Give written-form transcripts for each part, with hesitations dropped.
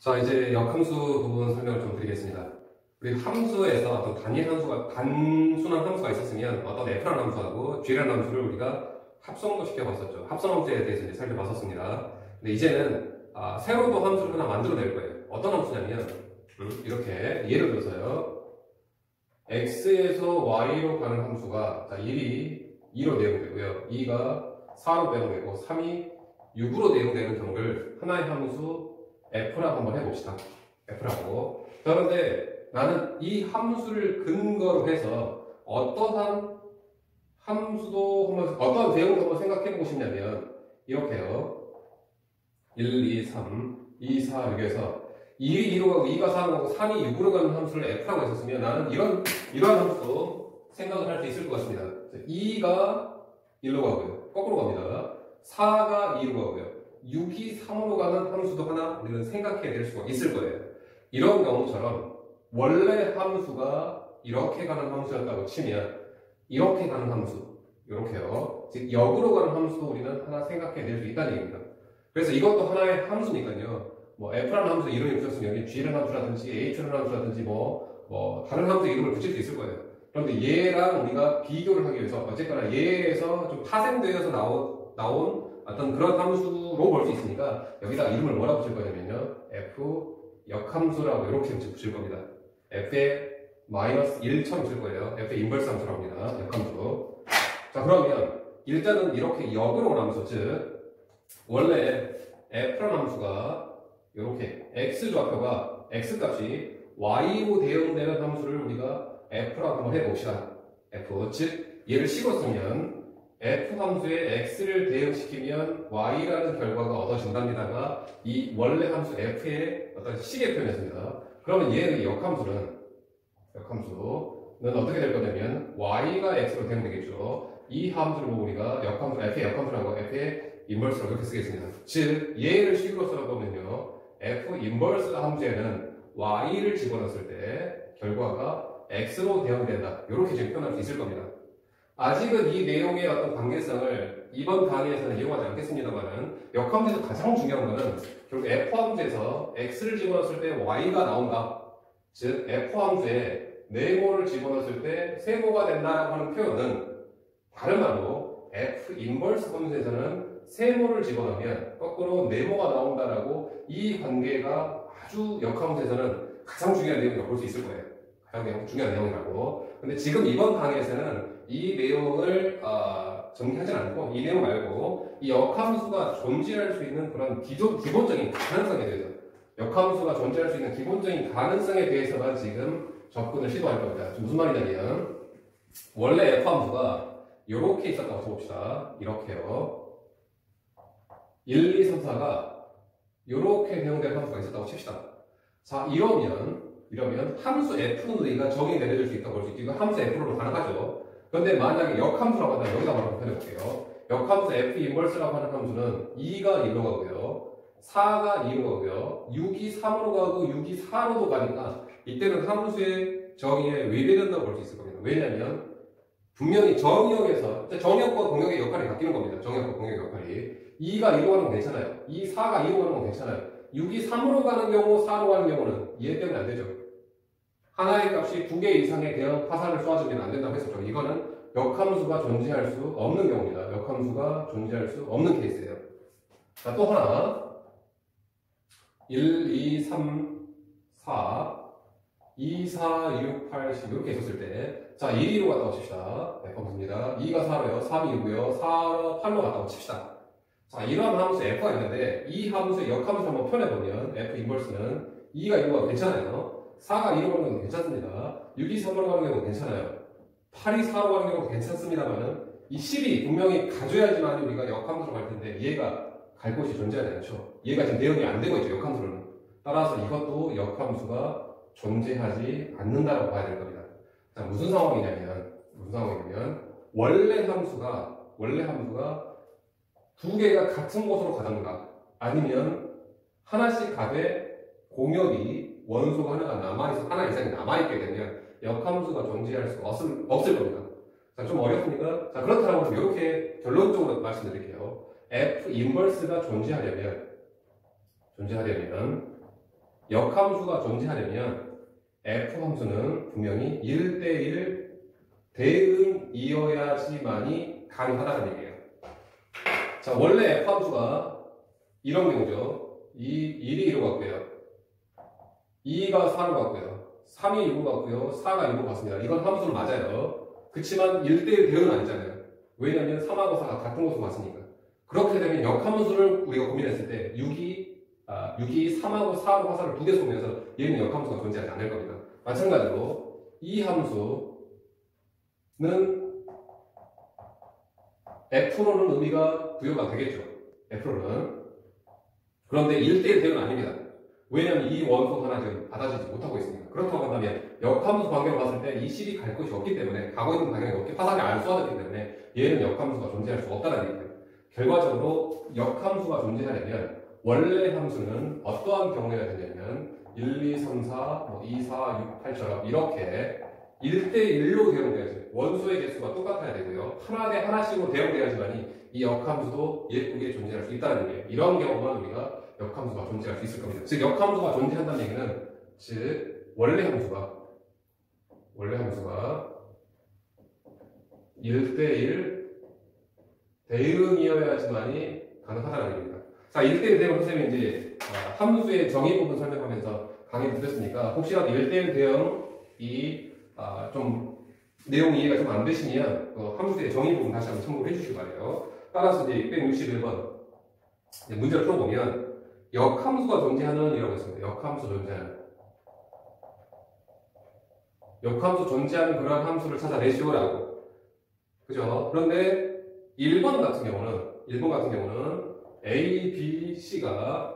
자, 이제 역함수 부분 설명을 좀 드리겠습니다. 우리 함수에서 어떤 단순한 함수가 있었으면 어떤 f라는 함수하고 g라는 함수를 우리가 합성도 시켜봤었죠. 합성함수에 대해서 이제 살펴봤었습니다. 근데 이제는 새로도 함수를 하나 만들어낼 거예요. 어떤 함수냐면 이렇게 예를 들어서요. x에서 y로 가는 함수가 1이 2로 내용되고요. 2가 4로 내용되고 3이 6으로 내용되는 경우를 하나의 함수 f라고 한번 해봅시다. f라고. 그런데 나는 이 함수를 근거로 해서 어떠한 어떠한 대응도 한번 생각해보고 싶냐면 이렇게요. 1, 2, 3, 2, 4, 6에서 2이 2로 가고 2가 4로 가고 3이 6으로 가는 함수를 f라고 했었으면 나는 이러한 함수도 생각을 할 수 있을 것 같습니다. 2가 1로 가고요. 거꾸로 갑니다. 4가 2로 가고요. 6이 3으로 가는 함수도 하나 우리는 생각해낼 수가 있을 거예요. 이런 경우처럼 원래 함수가 이렇게 가는 함수였다고 치면 이렇게 가는 함수, 이렇게요. 즉 역으로 가는 함수도 우리는 하나 생각해낼 수 있다는 얘기입니다. 그래서 이것도 하나의 함수니까요. 뭐 f라는 함수 이름이 붙였으면 여기 g라는 함수라든지 h라는 함수라든지 다른 함수 이름을 붙일 수 있을 거예요. 그런데 얘랑 우리가 비교를 하기 위해서 어쨌거나 얘에서 좀 파생되어서 나온 어떤 그런 함수로 볼 수 있으니까 여기다 이름을 뭐라고 붙일 거냐면요. f 역함수라고 이렇게 붙일 겁니다. f의 마이너스 1처럼 붙일 거예요. f의 인버스 함수라고 합니다. 역함수. 자, 그러면 일단은 이렇게 역으로 오는 함수, 즉 원래 f라는 함수가 이렇게 x좌표가 x값이 y로 대응되는 함수를 우리가 f라고 한번 해봅시다. f, 즉 얘를 식으로 쓰면 f 함수에 x를 대응시키면 y라는 결과가 얻어진답니다가 이 원래 함수 f의 어떤 식의 표현이었습니다. 그러면 얘의 역함수는 어떻게 될 거냐면 y가 x로 대응되겠죠. 이 함수를 보고 우리가 f의 역함수라고 f의 인버스라고 이렇게 쓰겠습니다. 즉 얘를 식으로 써보면요. f 인버스 함수에는 y를 집어넣었을 때 결과가 x로 대응된다. 이렇게 지금 표현할 수 있을 겁니다. 아직은 이 내용의 어떤 관계성을 이번 강의에서는 이용하지 않겠습니다만은 역함수에서 가장 중요한 것은 결국 f함수에서 x를 집어넣었을 때 y가 나온다. 즉 f함수에 네모를 집어넣었을 때 세모가 된다라고 하는 표현은 다른 말로 f 인버스 함수에서는 세모를 집어넣으면 거꾸로 네모가 나온다라고 이 관계가 아주 역함수에서는 가장 중요한 내용이라고 볼 수 있을 거예요. 가장 중요한 내용이라고. 근데 지금 이번 강의에서는 이 내용을 정리하지 않고 이 내용 말고 이 역함수가 존재할 수 있는 그런 기본적인 가능성에 대해서 역함수가 존재할 수 있는 기본적인 가능성에 대해서만 지금 접근을 시도할 겁니다. 무슨 말이냐면 원래 f함수가 이렇게 있었다고 쳐봅시다. 이렇게요. 1, 2, 3, 4가 이렇게 대응된 함수가 있었다고 칩시다. 자, 이러면 함수 f는 우리가 정의 내려줄 수 있다고 볼 수 있고 이거 함수 f로 가능하죠. 그런데 만약에 역함수라고 한다면 여기다 한번 표현해볼게요. 역함수 f 인버스라고 하는 함수는 2가 1로 가고요. 4가 2로 가고요. 6이 3으로 가고 6이 4로도 가니까 이때는 함수의 정의에 위배된다고 볼 수 있을 겁니다. 왜냐하면 분명히 정의역과 공역의 역할이 바뀌는 겁니다. 정의역과 공역의 역할이. 2가 2로 가는 건 괜찮아요. 4가 2로 가는 건 괜찮아요. 6이 3으로 가는 경우, 4로 가는 경우는 얘 때문에 안 되죠. 하나의 값이 2개 이상의 대형 파산을 쏘아주면 안 된다고 했었죠. 이거는 역함수가 존재할 수 없는 경우입니다. 역함수가 존재할 수 없는 케이스예요. 자, 또 하나. 1, 2, 3, 4, 2, 4, 6, 8, 10 이렇게 있었을 때 자, 1, 2로 갔다고 칩시다. F함수입니다. 2가 4로요. 3이 6이고요. 4로 8로 갔다고 칩시다. 자, 이러한 함수 f가 있는데 이 함수의 역함수 한번 표현해보면 f 인버스는 2가 1로 가도 괜찮아요. 4가 2로 가는 경우는 괜찮습니다. 6이 3으로 가는 경우는 괜찮아요. 8이 4로 가는 경우는 괜찮습니다만은 이 10이 분명히 가져야지만 우리가 역함수로 갈 텐데 얘가 갈 곳이 존재하지 않죠. 얘가 지금 내용이 안 되고 있죠. 역함수로는. 따라서 이것도 역함수가 존재하지 않는다고 봐야 될 겁니다. 자, 무슨 상황이냐면 원래 함수가 두 개가 같은 곳으로 가던가 아니면 하나씩 가되 공역이 원소가 하나 이상이 남아있게 되면 역함수가 존재할 수 없을 겁니다. 자, 좀 어렵습니까? 자, 그렇다면 이렇게 결론적으로 말씀드릴게요. f 인버스가 존재하려면 역함수가 존재하려면 f 함수는 분명히 1대1 대응이어야지만이 가능하다는 얘기예요. 자, 원래 f 함수가 이런 경우죠. 1이 1로 같고요. 2가 4로 같고요. 3이 6로 같고요. 4가 6로 같습니다. 이건 함수는 맞아요. 그렇지만 1대1 대응은 아니잖아요. 왜냐하면 3하고 4가 같은 곳으로 갔으니까. 그렇게 되면 역함수를 우리가 고민했을 때 6이 3하고 4하고 화살을 두 개 쏘면서 얘는 역함수가 존재하지 않을 겁니다. 마찬가지로 이 함수는 F로는 의미가 부여가 되겠죠. F로는. 그런데 1대1 대응은 아닙니다. 왜냐하면 이 원소 하나 지금 받아주지 못하고 있습니다. 그렇다고 한다면 역함수 관계로 봤을 때 이 식이 갈 곳이 없기 때문에 가고 있는 방향이 없기 화살이 안 쏘아졌기 때문에 얘는 역함수가 존재할 수 없다는 얘기예요. 결과적으로 역함수가 존재하려면 원래 함수는 어떠한 경우여야 되냐면 1, 2, 3, 4, 2, 4, 6, 8처럼 이렇게 1대1로 대응돼야죠. 원소의 개수가 똑같아야 되고요. 하나 대 하나씩으로 대응돼야지만이 이 역함수도 예쁘게 존재할 수 있다는 얘기예요. 이런 경우만 우리가 역함수가 존재할 수 있을 겁니다. 즉 역함수가 존재한다는 얘기는 즉 원래 함수가 1대1 대응이어야지만이 가능하다는 얘기입니다. 자, 1대1 대응 선생님이 이제 함수의 정의 부분 설명하면서 강의 드렸으니까 혹시라도 1대1 대응이 좀 내용 이해가 좀 안 되시면 함수의 정의 부분 다시 한번 참고해 주시기 바래요. 따라서 이제 661번 문제를 풀어보면 역함수가 존재하는 이라고 했습니다. 역함수 존재하는 그런 함수를 찾아내시오라고. 그죠? 그런데 1번 같은 경우는 A, B, C가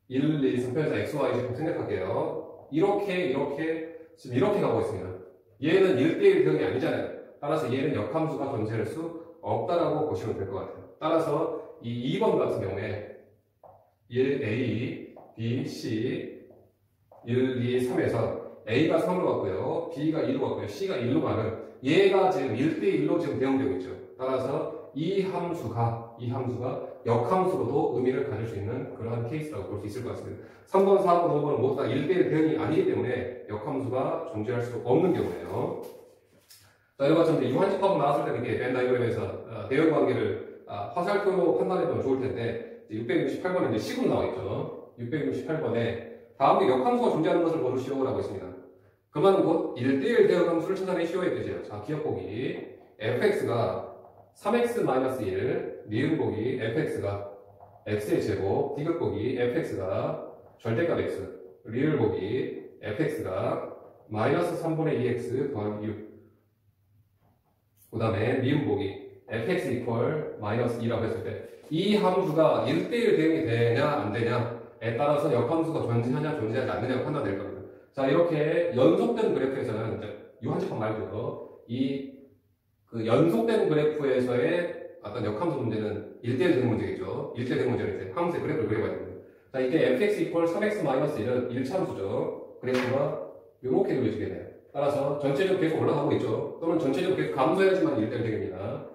1, 2, 3, 4, X, Y 제곱 생각할게요. 이렇게 가고 있습니다. 얘는 1대1 대응이 아니잖아요. 따라서 얘는 역함수가 존재할 수 없다라고 보시면 될 것 같아요. 따라서 이 2번 같은 경우에 1, A, B, C 1, 2, 3에서 A가 3으로 갔고요. B가 2로 갔고요. C가 1로 가는 얘가 지금 1대1로 지금 대응되고 있죠. 따라서 이 함수가 역함수로도 의미를 가질 수 있는 그러한 케이스라고 볼 수 있을 것 같습니다. 3번, 4번, 5번은 모두 다 1대1 대응이 아니기 때문에 역함수가 존재할 수 없는 경우예요. 자, 이와 같이 유한집합 나왔을 때 이렇게 벤 다이그램에서 대응 관계를 화살표로 판단해보면 좋을 텐데 668번에 이제 식으로 나와 있죠. 668번에 다음에 역함수가 존재하는 것을 모르시오라고 했습니다. 그 말은 곧 1대1 대응 함수를 찾아내시오의 뜻이에요. 자, 기억보기 fx가 3x-1 니은보기 fx가 x의 제곱 디귿보기 fx가 절대값 x 리을보기 fx가 마이너스 3분의 2x 더하기 6 그 다음에 미음보기 fx 이퀄 마이너스 2라고 했을 때 이 함수가 1대1 대응이 되냐 안 되냐에 따라서 역함수가 존재하냐 존재하지 않느냐가 판단될 겁니다. 자, 이렇게 연속된 그래프에서는 이제 유한집합 말고요. 그 연속된 그래프에서의 어떤 역함수 문제는 1대1 대응 문제겠죠. 1대1 대응 문제는 이제 함수의 그래프를 그려봐야 됩니다. 자, 이게 fx 이퀄 3x-1은 1차함수죠. 그래프가 이렇게 그려지겠네요. 따라서 전체적으로 계속 올라가고 있죠. 또는 전체적으로 계속 감소해야지만 1대1 되겠습니다.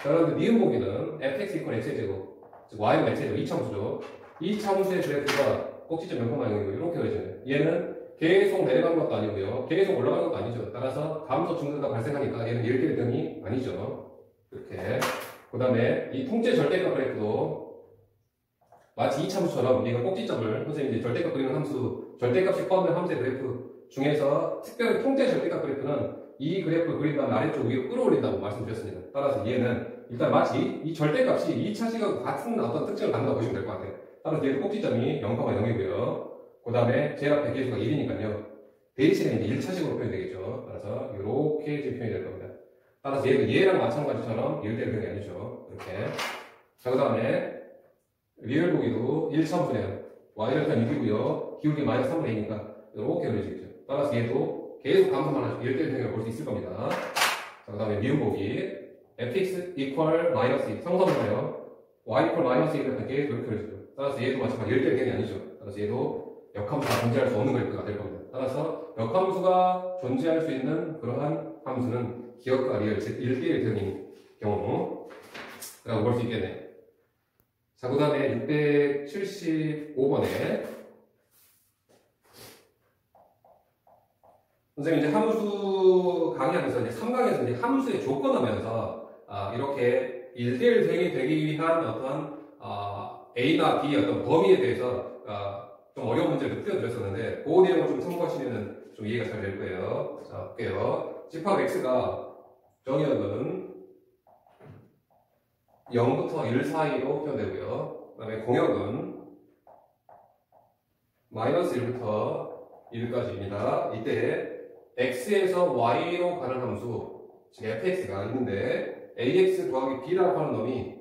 자, 그런데 니은보기는 fx 이퀄 x의 제곱, 즉 y는 x의 제곱 2차함수죠. 2차함수의 그래프가 꼭지점 명포방향이고 이렇게 그려져요. 얘는 계속 내려가는 것도 아니고요. 계속 올라가는 것도 아니죠. 따라서 감소 증가가 발생하니까 얘는 1대1 대응이 아니죠. 이렇게. 그 다음에 이 통째 절대값 그래프도 마치 2차함수처럼 얘가 꼭지점을 선생님이 절대값 그리는 함수, 절대값이 포함된 함수의 그래프 중에서 특별히 통째 절대값 그래프는 이 그래프를 그린 다음에 아래쪽 위로 끌어올린다고 말씀드렸습니다. 따라서 얘는 일단 마치 이 절대값이 2차 시각과 같은 어떤 특징을 갖는다고 보시면 될 것 같아요. 따라서 얘도 꼭지점이 0,0이고요. 그 다음에 제 앞에 개수가 1이니까요. 대신에 이제 1차식으로 표현이 되겠죠. 따라서 이렇게 지금 표현이 될 겁니다. 따라서 얘랑 마찬가지처럼 1대1 대응이 아니죠. 이렇게. 자, 그 다음에 리얼 보기도 1차함수네요. y를 일단 6이고요. 기울기 마이너스 3분의 2니까 이렇게 그려지겠죠. 따라서 얘도 계속 감소만 하죠. 1대1 대응을 볼 수 있을 겁니다. 자, 그 다음에 미음 보기 fx 이퀄 마이너스 2 성선이에요. y 이퀄 마이너스 2를 계속 이렇게 그려지죠. 따라서 얘도 마찬가지로 1대1 대응이 아니죠. 따라서 얘도 역함수가 존재할 수 없는 그래프가 될 겁니다. 따라서 역함수가 존재할 수 있는 그러한 함수는 기억과 리얼, 즉 1대1 대응인 경우라고 볼 수 있겠네요. 자, 그 다음에 675번에 선생님 이제 함수 강의하면서 이제 3강에서 이제 함수의 조건 하면서 이렇게 1대1 대응이 되기 위한 어떤 A나 B의 어떤 범위에 대해서 좀 어려운 문제를 풀어드렸었는데 그 내용을 좀 참고하시면 좀 이해가 잘 될 거예요. 자, 볼게요. 집합 X가 정의역은 0부터 1 사이로 표현되고요. 그 다음에 공역은 마이너스 1부터 1까지입니다. 이때 x에서 y로 가는 함수, 즉 fx가 있는데 ax 더하기 b라고 하는 놈이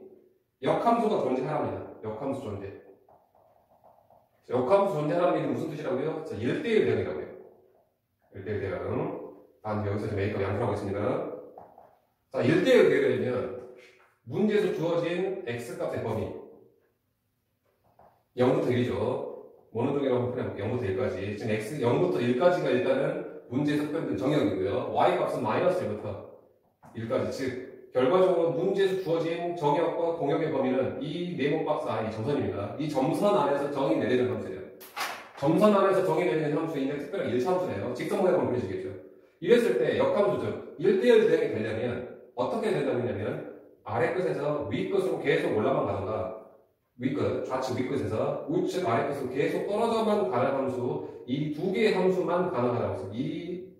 역함수가 존재하랍니다. 역함수 존재. 역함수 존재하라는 게 무슨 뜻이라고요? 1대1 대응이라고요. 1대1 대응. 여기서 지금 A값 양수라고 있습니다. 자, 1대1 대응이 되면 문제에서 주어진 x값의 범위 0부터 1이죠. 모노동이라고 표현해볼게요. 0부터 1까지. 지금 x 0부터 1까지가 일단은 문제에서 표현된 정역이고요. y값은 마이너스 1부터 1까지. 즉 결과적으로 문제에서 주어진 정역과 공역의 범위는 이 네모 박스 안이 점선입니다. 이 점선 안에서 정의 내리는 함수예요. 점선 안에서 정의 내리는 함수인데 특별한 1차 함수네요. 직선 모양으로 그려지겠죠. 이랬을 때 역함수죠. 1대1 대응이 되려면 어떻게 된다고 했냐면 아래 끝에서 위 끝으로 계속 올라만 가다가 윗끝, 좌측 윗끝에서 우측 아래끝으로 계속 떨어져만 가는 함수, 이 두 개의 함수만 가능하다고 했습니다. 이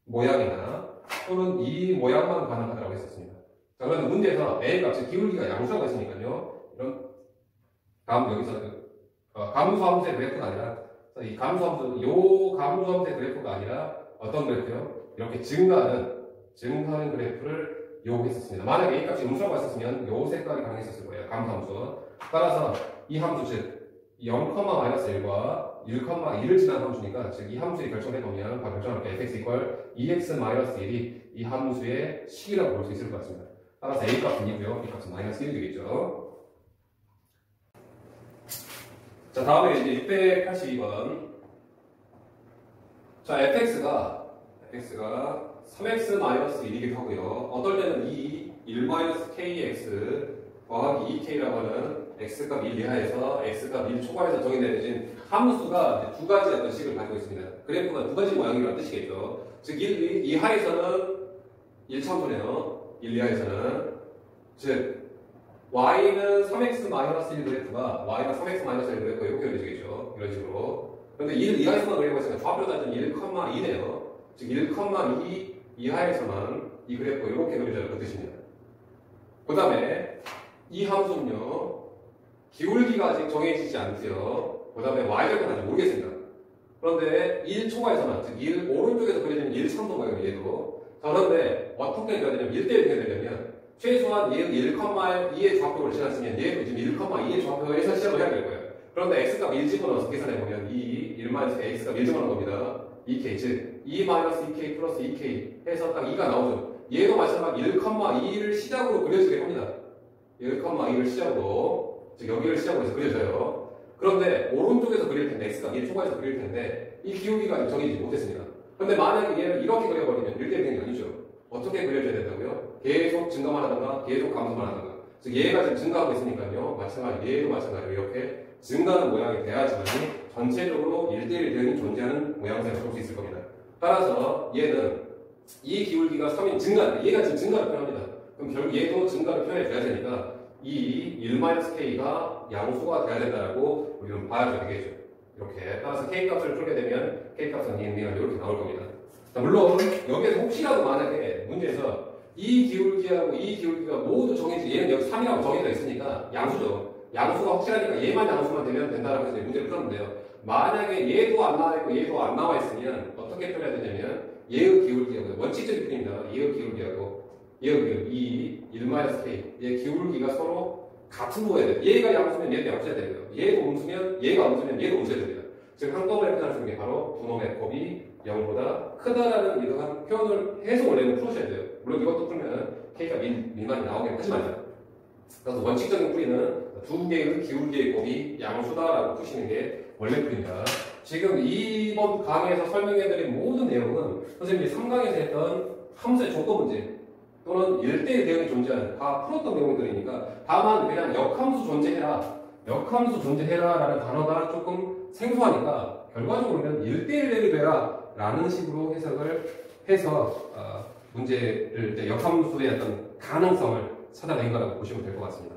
모양이나 또는 이 모양만 가능하다고 했었습니다. 자, 그런데 문제에서 A 값의 기울기가 양수라고 했으니까요. 이런 여기서 감수 함수의 그래프가 아니라 이 감수 함수, 요 감수 함수의 그래프가 아니라 어떤 그래프요? 이렇게 증가하는 그래프를 요구했었습니다. 만약에 A 값이 음수라고 했었으면 요 색깔이 가능했었을 거예요. 감수 함수. 따라서 이 함수 즉 0,-1과 1,1을 지난 함수니까 즉 이 함수의 결정해보면 바로 결정할 때 fx 이퀄 2x-1이 이 함수의 식이라고 볼 수 있을 것 같습니다. 따라서 a 값은 2고요. b 값은 마이너스 1이 되겠죠. 자, 다음에 이제 682번. 자, fx가 3x-1이기도 하고요. 어떨 때는 1-kx 더하기 2k라고 하는 x값 1 이하에서 x값 1 초과해서 정의되어진 함수가 두 가지 어떤 식을 가지고 있습니다. 그래프가 두 가지 모양이라는 뜻이겠죠. 즉 1 이하에서는 1참수네요. 1 이하에서는 즉 y는 3x-1 그래프가 y가 3x-1 그래프가 이렇게 그려지겠죠. 이런 식으로. 그런데 1 이하에서만 그리고 있으니까 좌표로 따지면 1,2네요. 즉 1,2 이하에서만 이 그래프가 이렇게 그려져요. 그 뜻입니다. 그 다음에 이 함수는요, 기울기가 아직 정해지지 않고요. 그 다음에 y절은 아직 모르겠습니다. 그런데 1 초과에서만, 즉 1 오른쪽에서 그려지는 1 참도 모양이에요. 얘도. 자, 그런데 어떻게 해야 되냐면 1대1 해야 되려면 최소한 얘는 1,2의 좌표를 지났으면 얘도 지금 1,2의 좌표에서 시작을 해야 될 거예요. 그런데 x값 1 집어넣어서 계산해보면 1-x값 1 집어넣은 겁니다. 2k, 즉 2-2k 플러스 2k 해서 딱 2가 나오죠. 얘도 마찬가지로 1,2를 시작으로 그려지게 합니다. 1,2를 시작으로, 즉 여기를 시작으로 해서 그려져요. 그런데 오른쪽에서 그릴 텐데, x가 1 초과해서 그릴 텐데 이 기울기가 정해지지 못했습니다. 그런데 만약에 얘를 이렇게 그려버리면 1대1 대응이 아니죠. 어떻게 그려져야 된다고요? 계속 증가만 하던가 계속 감소만 하던가. 즉 얘가 지금 증가하고 있으니까요. 마찬가지로 얘도 마찬가지로 이렇게 증가하는 모양이 돼야지만 전체적으로 1대1 대응이 존재하는 모양새를 볼 수 있을 겁니다. 따라서 얘는 이 기울기가 3인 증가, 얘가 지금 증가를 표현합니다. 그럼 결국 얘도 증가를 표현해줘야 되니까 이 1-k가 양수가 돼야 된다고 우리는 봐야 되겠죠. 이렇게. 따라서 k값을 풀게 되면 k값은 이렇게 나올 겁니다. 자, 물론 여기에서 혹시라도 만약에 문제에서 이 기울기하고 이 기울기가 모두 정해지, 얘는 여기 3이라고 정해져 있으니까 양수죠. 양수가 확실하니까 얘만 양수만 되면 된다라고 해서 문제를 풀었는데요. 만약에 얘도 안 나와 있고 얘도 안 나와 있으면 어떻게 표현해야 되냐면 얘의 기울기하고 원칙적인 표현입니다. 얘의 기울기하고 얘의 이 1-k 얘의 기울기가 서로 같은 거여야 돼요. 얘가 양수면 얘도 양수여야 돼요. 얘도 음수면 얘가 음수면 얘도 음수여야 됩니다. 즉 한꺼번에 표현할 수 있는 게 바로 두 놈의 곱이 0보다 크다라는 이러한 표현을 해서 원래는 풀으셔야 돼요. 물론 이것도 풀면 k가 미만이 나오긴 하지만요. 그래서 원칙적인 풀이는 두 개의 기울기의 곱이 양수다라고 푸시는 게 원래 풀입니다. 지금 이번 강의에서 설명해드린 모든 내용은 선생님이 3강에서 했던 함수의 조건 문제 또는 1대1 대응이 존재하는 다 풀었던 내용들이니까 다만 그냥 역함수 존재해라 역함수 존재해라 라는 단어가 조금 생소하니까 결과적으로는 1대1 대립이 되라 라는 식으로 해석을 해서 문제를 이제 역함수의 어떤 가능성을 찾아낸 거라고 보시면 될 것 같습니다.